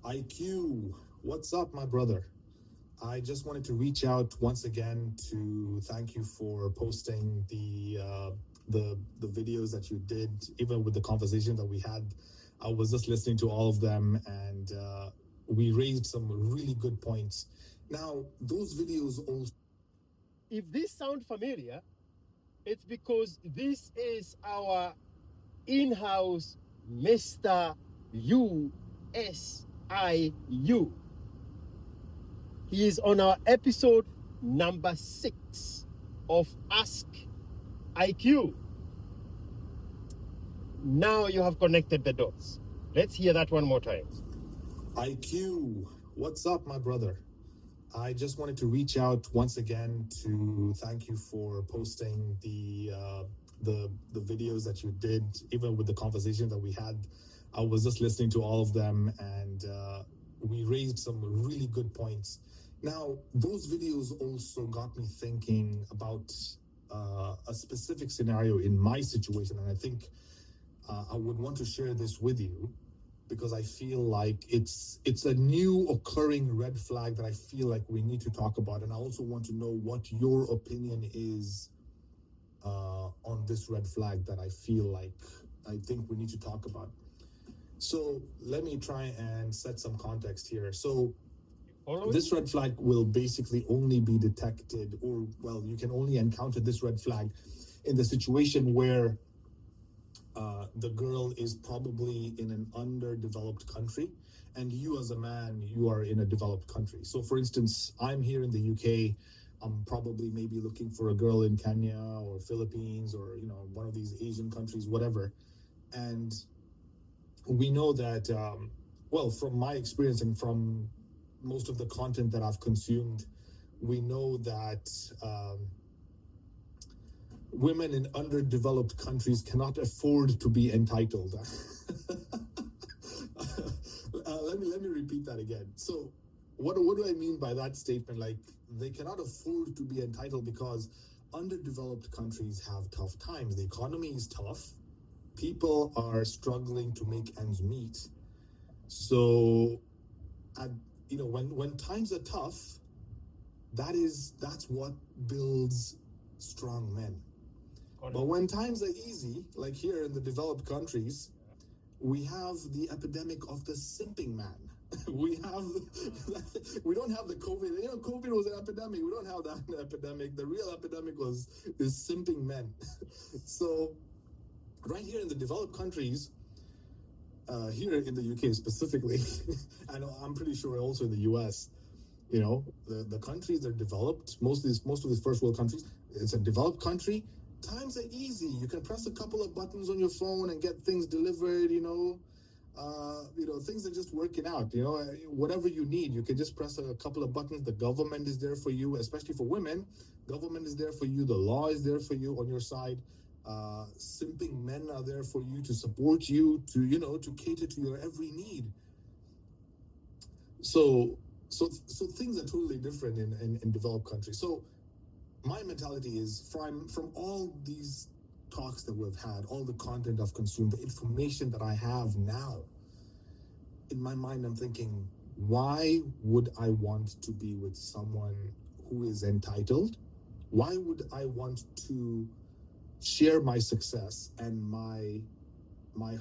IQ, what's up, my brother? I just wanted to reach out once again to thank you for posting the videos that you did, even with the conversation that we had. I was just listening to all of them, and we raised some really good points. Now, those videos also. If this sound familiar, it's because this is our in-house Mr. USIU. He is on our episode number 6 of Ask IQ. Now you have connected the dots. Let's hear that one more time. IQ, what's up, my brother? I just wanted to reach out once again to thank you for posting the videos that you did, even with the conversation that we had. I was just listening to all of them, and we raised some really good points. Now, those videos also got me thinking about a specific scenario in my situation, and I think I would want to share this with you because I feel like it's a new occurring red flag that I feel like we need to talk about, and I also want to know what your opinion is on this red flag that I feel like I think we need to talk about. So let me try and set some context here. So this red flag will basically only be detected, or well, you can only encounter this red flag in the situation where the girl is probably in an underdeveloped country, and you as a man, you are in a developed country. So for instance, I'm here in the UK. I'm probably maybe looking for a girl in Kenya or Philippines or one of these Asian countries, whatever. And we know that well, from my experience and from most of the content that I've consumed, we know that women in underdeveloped countries cannot afford to be entitled. Let me repeat that again. So what do I mean by that statement? Like, they cannot afford to be entitled because underdeveloped countries have tough times. The economy is tough. People are struggling to make ends meet. So when times are tough, that's what builds strong men. But when times are easy, like here in the developed countries, we have the epidemic of the simping man. we don't have the COVID. COVID was an epidemic. We don't have that epidemic. The real epidemic is simping men. So right here in the developed countries, here in the UK specifically, and I'm pretty sure also in the US, the countries are developed. Most of these first world countries, it's a developed country. Times are easy. You can press a couple of buttons on your phone and get things delivered. Things are just working out. Whatever you need, you can just press a couple of buttons. The government is there for you, especially for women. Government is there for you. The law is there for you on your side. Simping men are there for you to support you, to cater to your every need. So things are totally different in developed countries. So my mentality is from all these talks that we've had, all the content I've consumed, the information that I have now, in my mind, I'm thinking, why would I want to be with someone who is entitled? Why would I want to share my success and my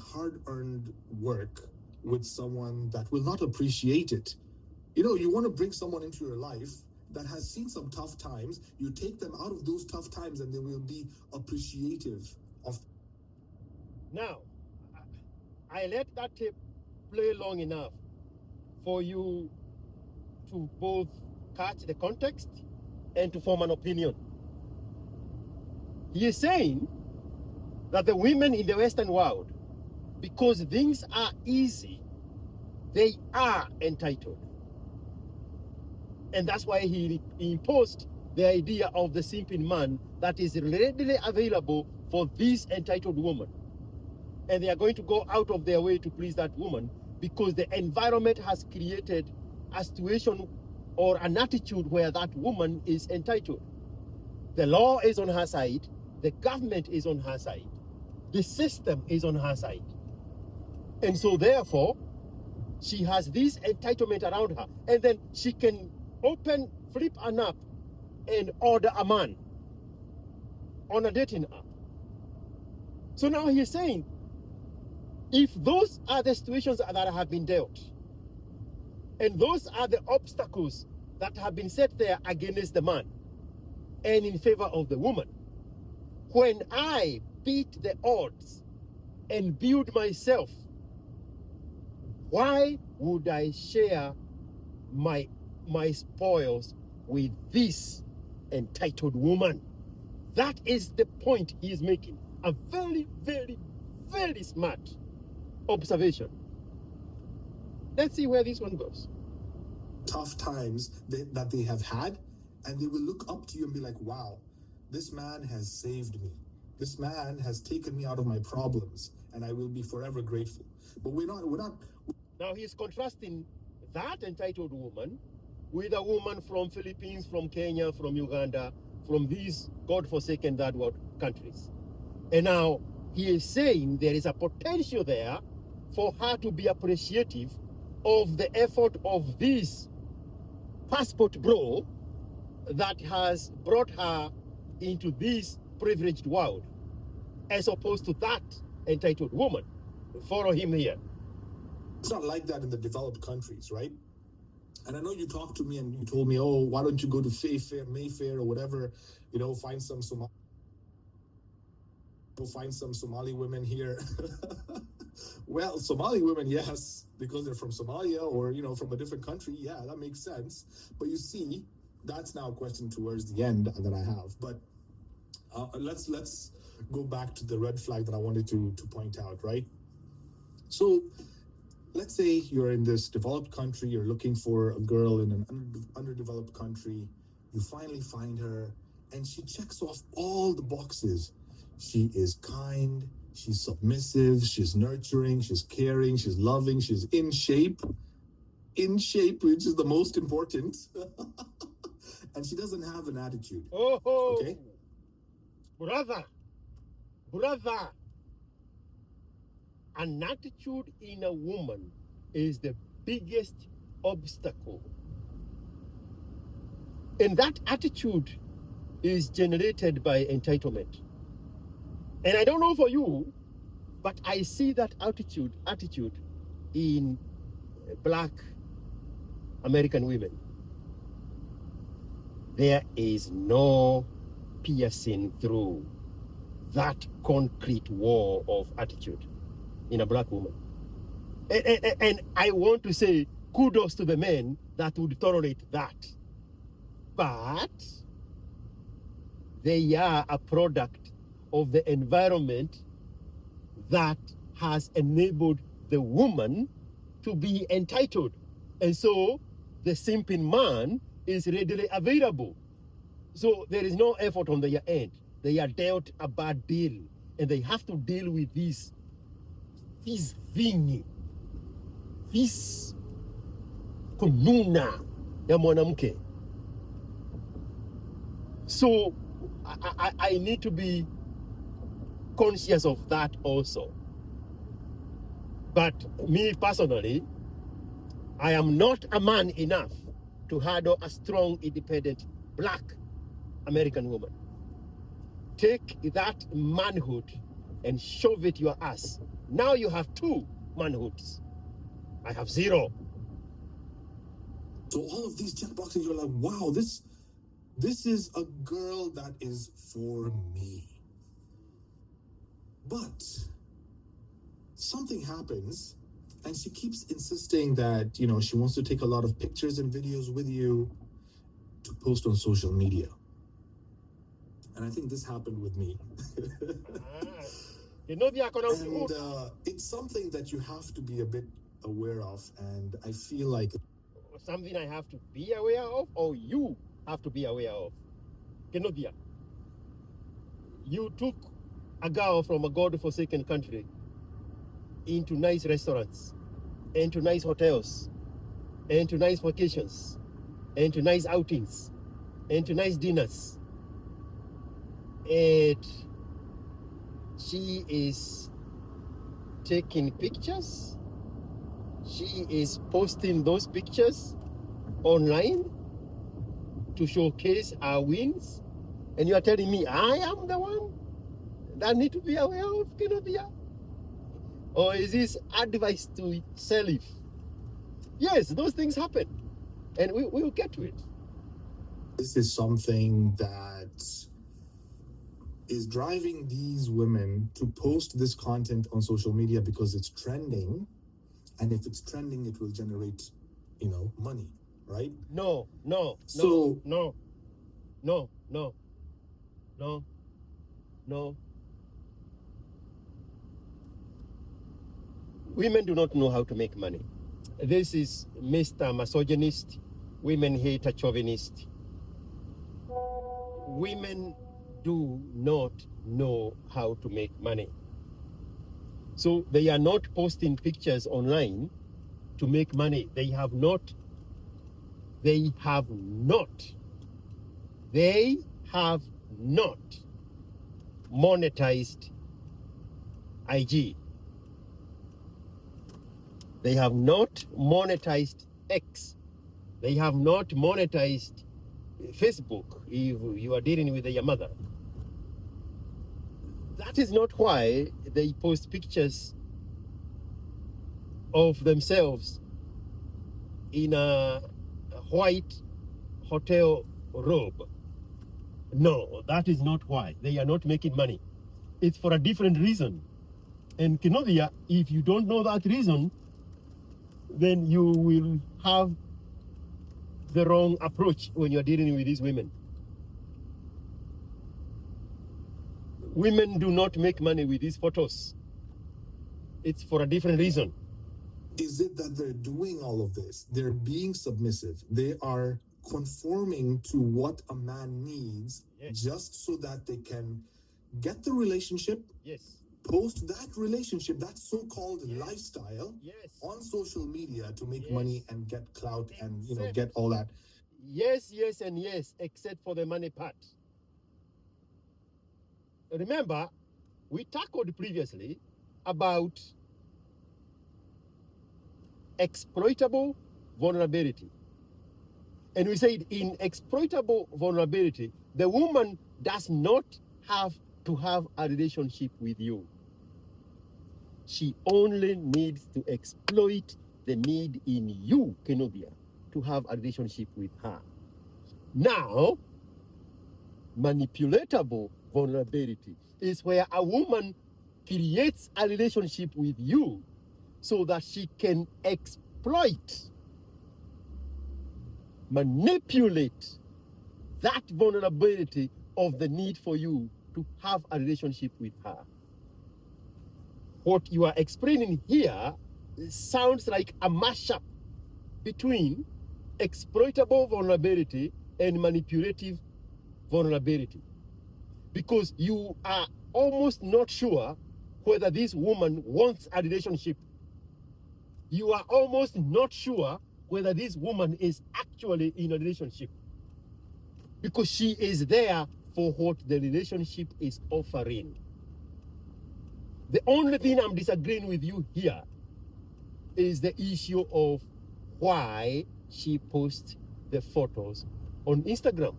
hard-earned work with someone that will not appreciate it? You want to bring someone into your life that has seen some tough times. You take them out of those tough times and they will be appreciative of. Now, I let that tape play long enough for you to both catch the context and to form an opinion. He is saying that the women in the Western world, because things are easy, they are entitled. And that's why he imposed the idea of the simping man that is readily available for this entitled woman. And they are going to go out of their way to please that woman because the environment has created a situation or an attitude where that woman is entitled. The law is on her side. The government is on her side. The system is on her side. And so therefore, She has this entitlement around her, and then she can flip an app and order a man on a dating app. So now he's saying, if those are the situations that have been dealt, and those are the obstacles that have been set there against the man and in favor of the woman, when I beat the odds and build myself, why would I share my spoils with this entitled woman? That is the point he is making. A very, very, very smart observation. Let's see where this one goes. Tough times that they have had, and they will look up to you and be like, wow, this man has saved me. This man has taken me out of my problems, and I will be forever grateful. But we're not. Now he's contrasting that entitled woman with a woman from Philippines, from Kenya, from Uganda, from these God-forsaken third world countries. And now he is saying there is a potential there for her to be appreciative of the effort of this passport bro that has brought her into this privileged world, as opposed to that entitled woman. Follow him here. It's not like that in the developed countries, right? And I know you talked to me and you told me, oh, why don't you go to Mayfair or whatever, find some Somali women here. Well, Somali women, yes, because they're from Somalia or, from a different country. Yeah, that makes sense. But you see, that's now a question towards the end that I have. But let's go back to the red flag that I wanted to point out, right? So let's say you're in this developed country, you're looking for a girl in an underdeveloped country, you finally find her, and she checks off all the boxes. She is kind, she's submissive, she's nurturing, she's caring, she's loving, she's in shape, which is the most important. And she doesn't have an attitude. Oh, okay? Brother, an attitude in a woman is the biggest obstacle. And that attitude is generated by entitlement. And I don't know for you, but I see that attitude in Black American women. There is no piercing through that concrete wall of attitude in a Black woman. And I want to say kudos to the men that would tolerate that. But they are a product of the environment that has enabled the woman to be entitled. And so the simping man is readily available. So there is no effort on their end. They are dealt a bad deal, and they have to deal with this thing, this kununa ya mwanamke. So I need to be conscious of that also. But me personally, I am not a man enough to handle a strong, independent Black American woman. Take that manhood and shove it your ass. Now you have 2 manhoods. I have 0. So all of these check boxes, you're like, wow, this is a girl that is for me. But something happens, and she keeps insisting that, she wants to take a lot of pictures and videos with you to post on social media. And I think this happened with me. And it's something that you have to be a bit aware of, and I feel like something I have to be aware of, or you have to be aware of. Kenodia, you took a girl from a God-forsaken country into nice restaurants, into nice hotels, into nice vacations, into nice outings, into nice dinners. And she is taking pictures, She is posting those pictures online to showcase her wins, and you are telling me I am the one that need to be aware of Kinobia? Or is this advice to self? Yes, those things happen, and we will get to it. This is something that is driving these women to post this content on social media because it's trending, and if it's trending, it will generate, money, right? No. So Women do not know how to make money. This is Mr. Misogynist, women hater, chauvinist. Women do not know how to make money. So they are not posting pictures online to make money. They have not monetized IG. They have not monetized X. They have not monetized Facebook if you are dealing with your mother. That is not why they post pictures of themselves in a white hotel robe. No, that is not why. They are not making money. It's for a different reason. And Kinovia, if you don't know that reason, then you will have the wrong approach when you're dealing with these women. Women do not make money with these photos. It's for a different reason. Is it that they're doing all of this? They're being submissive. They are conforming to what a man needs, Yes, just so that they can get the relationship, yes, post that relationship, that so-called Yes. lifestyle yes, on social media to make Yes. money and get clout and Except- get all that. yes, and yes, except for the money part. Remember, we tackled previously about exploitable vulnerability. And we said in exploitable vulnerability, the woman does not have to have a relationship with you. She only needs to exploit the need in you, Kenobia, to have a relationship with her. Now, manipulatable vulnerability is where a woman creates a relationship with you so that she can exploit, manipulate that vulnerability of the need for you to have a relationship with her. What you are explaining here sounds like a mashup between exploitable vulnerability and manipulative vulnerability, because you are almost not sure whether this woman wants a relationship. You are almost not sure whether this woman is actually in a relationship, because she is there for what the relationship is offering. The only thing I'm disagreeing with you here is the issue of why she posts the photos on Instagram.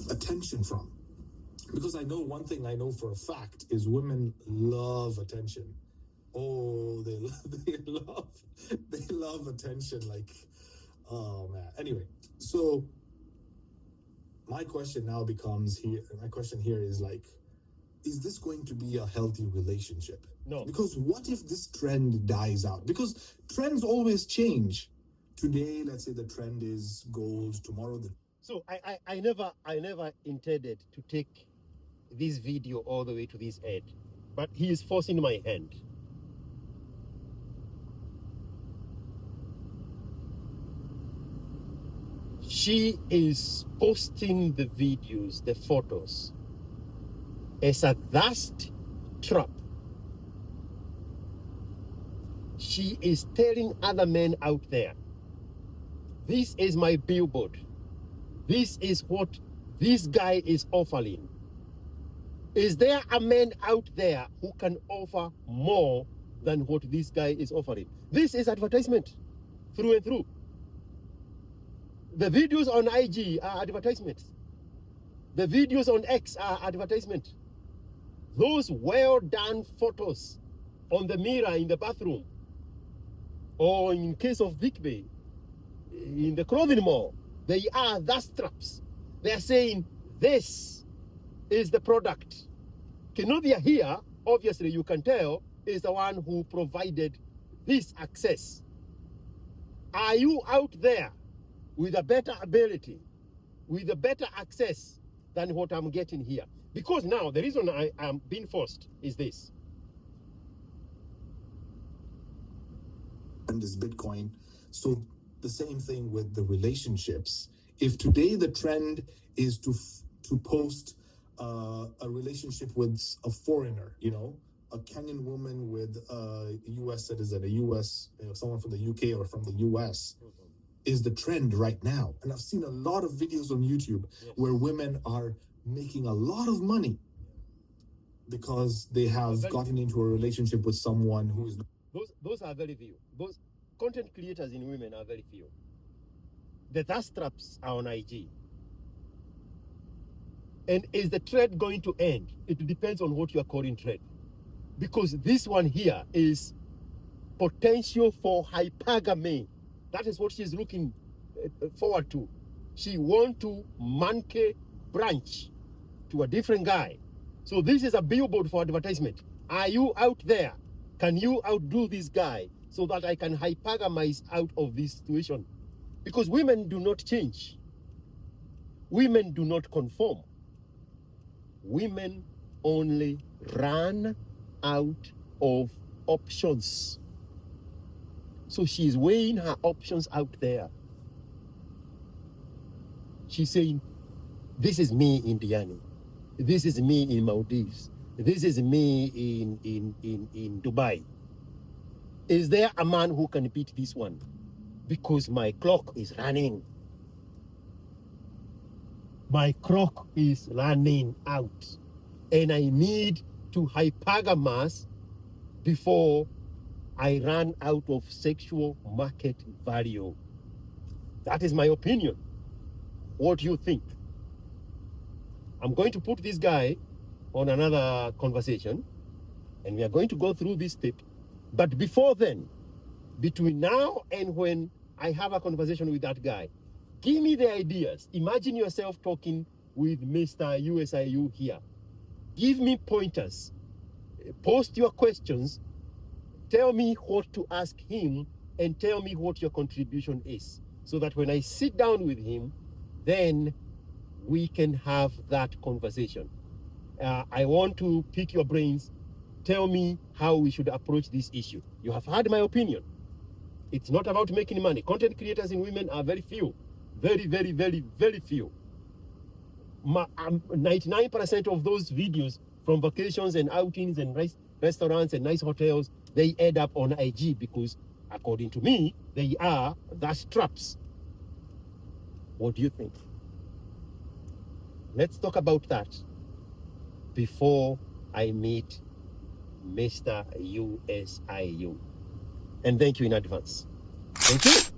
Attention from, because I know one thing I know for a fact is women love attention. Oh, they love attention. Like, oh man. Anyway, so my question here is like, is this going to be a healthy relationship? No. Because what if this trend dies out? Because trends always change. Today, let's say the trend is gold. Tomorrow, So I never intended to take this video all the way to this end, but he is forcing my hand. She is posting the videos, the photos, as a vast trap. She is telling other men out there, this is my billboard. This is what this guy is offering. Is there a man out there who can offer more than what this guy is offering? This is advertisement through and through. The videos on IG are advertisements. The videos on X are advertisement. Those well-done photos on the mirror in the bathroom, or in case of Big Bay, in the clothing mall, they are the straps. They are saying, this is the product. Kenobia here, obviously you can tell, is the one who provided this access. Are you out there with a better ability, with a better access than what I'm getting here? Because now, the reason I am being forced is this. And this Bitcoin. So the same thing with the relationships. If today the trend is to post a relationship with a foreigner, you know, a Kenyan woman with a U.S. citizen, a U.S., someone from the U.K. or from the U.S., is the trend right now. And I've seen a lot of videos on YouTube where women are making a lot of money because they have gotten into a relationship with someone who is... Those are very few. Those content creators in women are very few. The thirst traps are on IG. And is the trend going to end? It depends on what you are calling trend. Because this one here is potential for hypergamy. That is what she's looking forward to. She wants to monkey branch to a different guy. So this is a billboard for advertisement. Are you out there? Can you outdo this guy so that I can hypergamize out of this situation? Because women do not change. Women do not conform. Women only run out of options. So she's weighing her options out there. She's saying, this is me in Diani. This is me in Maldives. This is me in Dubai. Is there a man who can beat this one? Because my clock is running. My clock is running out. And I need to hypergamous before I run out of sexual market value. That is my opinion. What do you think? I'm going to put this guy on another conversation, and we are going to go through this tip. But before then, between now and when I have a conversation with that guy, give me the ideas. Imagine yourself talking with Mr. USIU here. Give me pointers. Post your questions. Tell me what to ask him, and tell me what your contribution is, so that when I sit down with him, then we can have that conversation. I want to pick your brains. Tell me how we should approach this issue. You have heard my opinion. It's not about making money. Content creators in women are very few. Very, very, very, very few. 99% of those videos from vacations and outings and restaurants and nice hotels, they end up on IG because, according to me, they are the straps. What do you think? Let's talk about that before I meet Mr. USIU. And thank you in advance. Thank you.